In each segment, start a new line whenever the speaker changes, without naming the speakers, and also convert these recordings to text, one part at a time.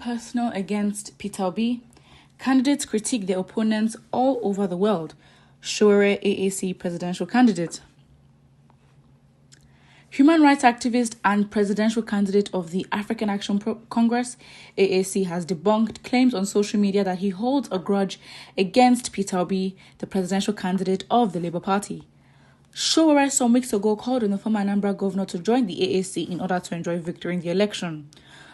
personal against Peter Obi? Candidates critique their opponents all over the world. Sowore AAC presidential candidate. Human rights activist and presidential candidate of the African Action Congress, AAC, has debunked claims on social media that he holds a grudge against Peter Obi, the presidential candidate of the Labour Party. Sowore some weeks ago called on the former Anambra governor to join the AAC in order to enjoy victory in the election.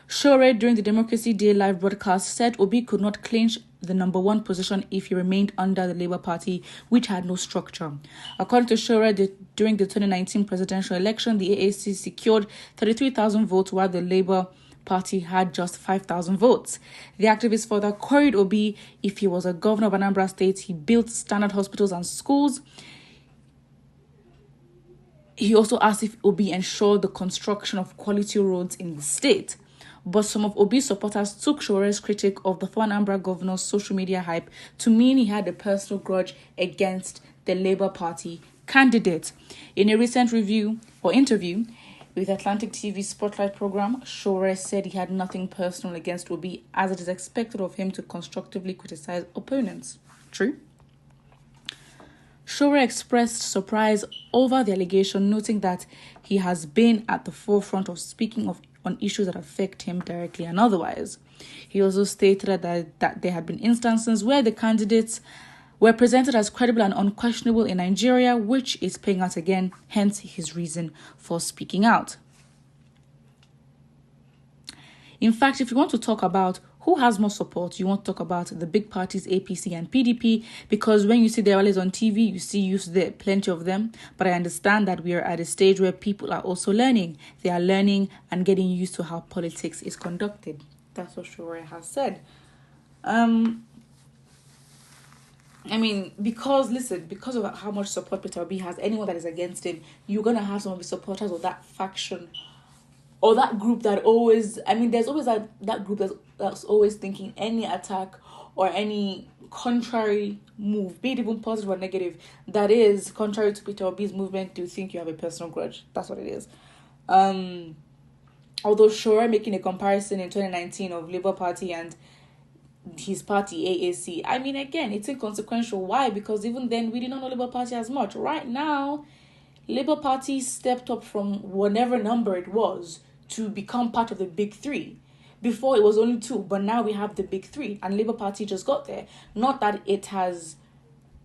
Sowore, during the Democracy Day live broadcast, said Obi could not clinch the number one position if he remained under the Labour Party, which had no structure. According to Sowore, during the 2019 presidential election, the AAC secured 33,000 votes, while the Labour Party had just 5,000 votes. The activist further queried Obi if he was a governor of Anambra State. He built standard hospitals and schools. He also asked if Obi ensured the construction of quality roads in the state. But some of Obi's supporters took Sowore's critique of the former Anambra governor's social media hype to mean he had a personal grudge against the Labour Party candidate. In a recent interview with Atlantic TV Spotlight program, Sowore said he had nothing personal against Obi, as it is expected of him to constructively criticize opponents. True? Sowore expressed surprise over the allegation, noting that he has been at the forefront of speaking on issues that affect him directly and otherwise. He also stated that there had been instances where the candidates were presented as credible and unquestionable in Nigeria, which is playing out again, hence his reason for speaking out. In fact, if you want to talk about who has more support, you want to talk about the big parties, APC and PDP, because when you see their rallies on TV, you see youth there, plenty of them. But I understand that we are at a stage where people are also learning. They are learning and getting used to how politics is conducted. That's what Sowore has said. Because of how much support Peter Obi has, anyone that is against him, you're going to have some of the supporters of that faction or that group that always, there's always that group that's always thinking any attack or any contrary move, be it even positive or negative, that is contrary to Peter Obi's movement, do you think you have a personal grudge? That's what it is. Although Sowore making a comparison in 2019 of Labour Party and his party, AAC, again, it's inconsequential. Why? Because even then, we did not know Labour Party as much. Right now, Labour Party stepped up from whatever number it was to become part of the big three. Before it was only two, but now we have the big three, and Labour Party just got there. Not that it has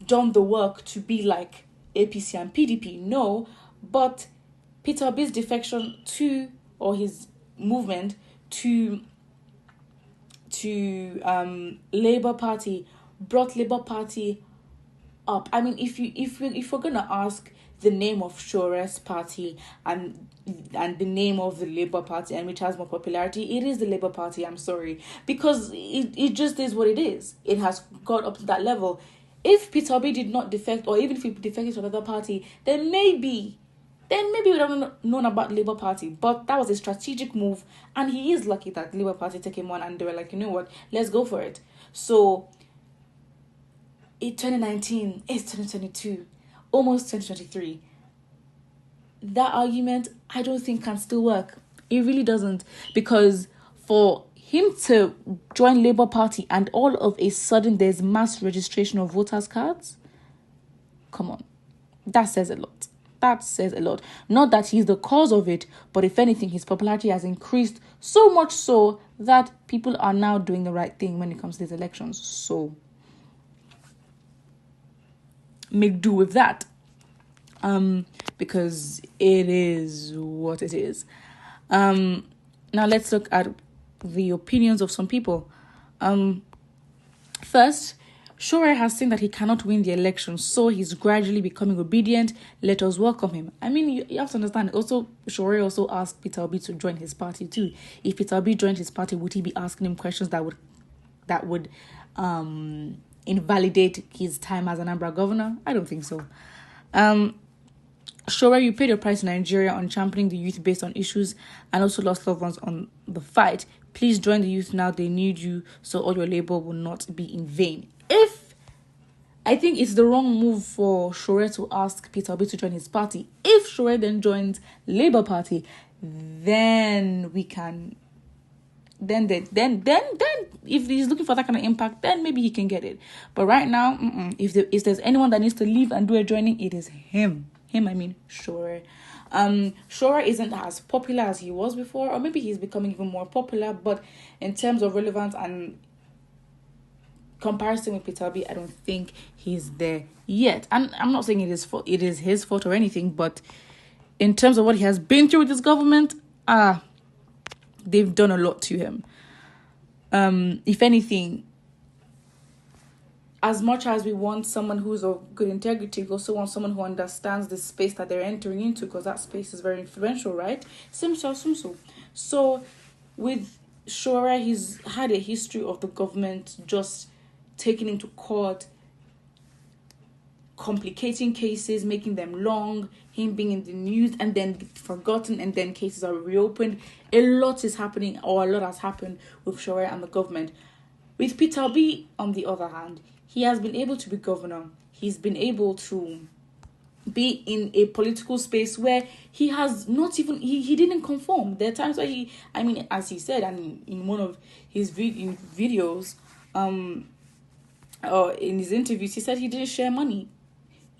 done the work to be like APC and PDP, no, but Peter Obi's defection to, or his movement to Labour Party brought Labour Party up. If we're gonna ask the name of Sowore's party and the name of the Labour Party and which has more popularity, it is the Labour Party. I'm sorry, because it just is what it is. It has got up to that level. If Peter Obi did not defect, or even if he defected to another party, then maybe we would have known about Labour Party. But that was a strategic move, and he is lucky that Labour Party took him on and they were like, you know what, let's go for it. So it's 2019, it's 2022, almost 2023. That argument, I don't think can still work. It really doesn't. Because for him to join Labour Party and all of a sudden there's mass registration of voters' cards, come on. That says a lot. That says a lot. Not that he's the cause of it, but if anything, his popularity has increased so much so that people are now doing the right thing when it comes to these elections. So make do with that. Because it is what it is. Now let's look at the opinions of some people. First, Sowore has seen that he cannot win the election, so he's gradually becoming obedient. Let us welcome him. You have to understand. Also, Sowore also asked Peter Obi to join his party too. If Peter Obi joined his party, would he be asking him questions that would invalidate his time as Anambra governor? I don't think so. Sowore, you paid your price in Nigeria on championing the youth based on issues and also lost loved ones on the fight. Please join the youth now. They need you, so all your labor will not be in vain. I think it's the wrong move for Sowore to ask Peter Obi to join his party. If Sowore then joins Labour Party, then we can then if he's looking for that kind of impact, then maybe he can get it. But right now, if there's anyone that needs to leave and do a joining, it is him. I mean, Sowore. Sowore isn't as popular as he was before, or maybe he's becoming even more popular, but in terms of relevance and comparison with Peter Obi, I don't think he's there yet. And I'm not saying it is his fault or anything, but in terms of what he has been through with his government, they've done a lot to him. If anything, as much as we want someone who's of good integrity, we also want someone who understands the space that they're entering into, because that space is very influential, right? So with Sowore, he's had a history of the government just taking him to court, complicating cases, making them long, him being in the news and then forgotten, and then cases are reopened. A lot is happening, or a lot has happened with Sowore and the government. With Peter Obi, on the other hand, he has been able to be governor. He's been able to be in a political space where he has not even, he didn't conform. There are times where as he said, and in one of his videos, or in his interviews, he said he didn't share money.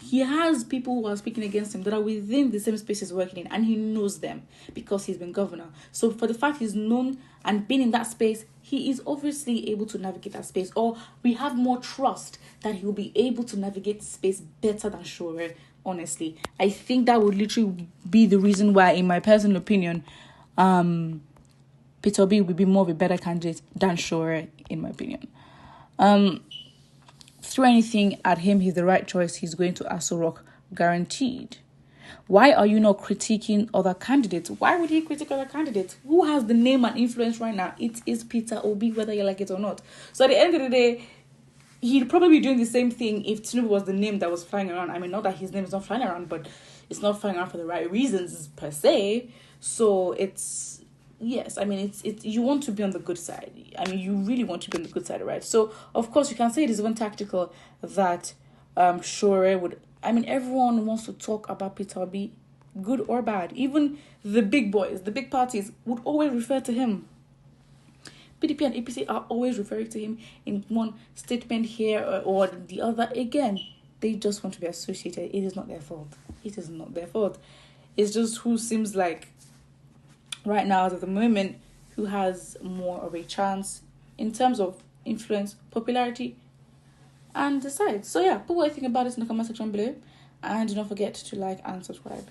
He has people who are speaking against him that are within the same space he's working in, and he knows them because he's been governor. So for the fact he's known and been in that space, he is obviously able to navigate that space, or we have more trust that he will be able to navigate space better than Sowore. Honestly, I think that would literally be the reason why, in my personal opinion, Peter Obi would be more of a better candidate than Sowore, in my opinion. Throw anything at him, he's the right choice. He's going to Aso Rock, guaranteed. Why are you not critiquing other candidates? Why would he critique other candidates? Who has the name and influence right now? It is Peter Obi, whether you like it or not. So at the end of the day, he'd probably be doing the same thing if Tinubu was the name that was flying around. I mean, not that his name is not flying around, but it's not flying around for the right reasons per se. So it's, yes, I mean, it's you want to be on the good side. I mean, you really want to be on the good side, right? So, of course, you can say it is even tactical that Sowore would, I mean, everyone wants to talk about Peter Obi, good or bad. Even the big boys, the big parties would always refer to him. PDP and APC are always referring to him in one statement here or the other. Again, they just want to be associated. It is not their fault. It's just who seems like, right now, at the moment, who has more of a chance in terms of influence, popularity, and decide. So yeah, put what you think about it in the comment section below, and do not forget to like and subscribe.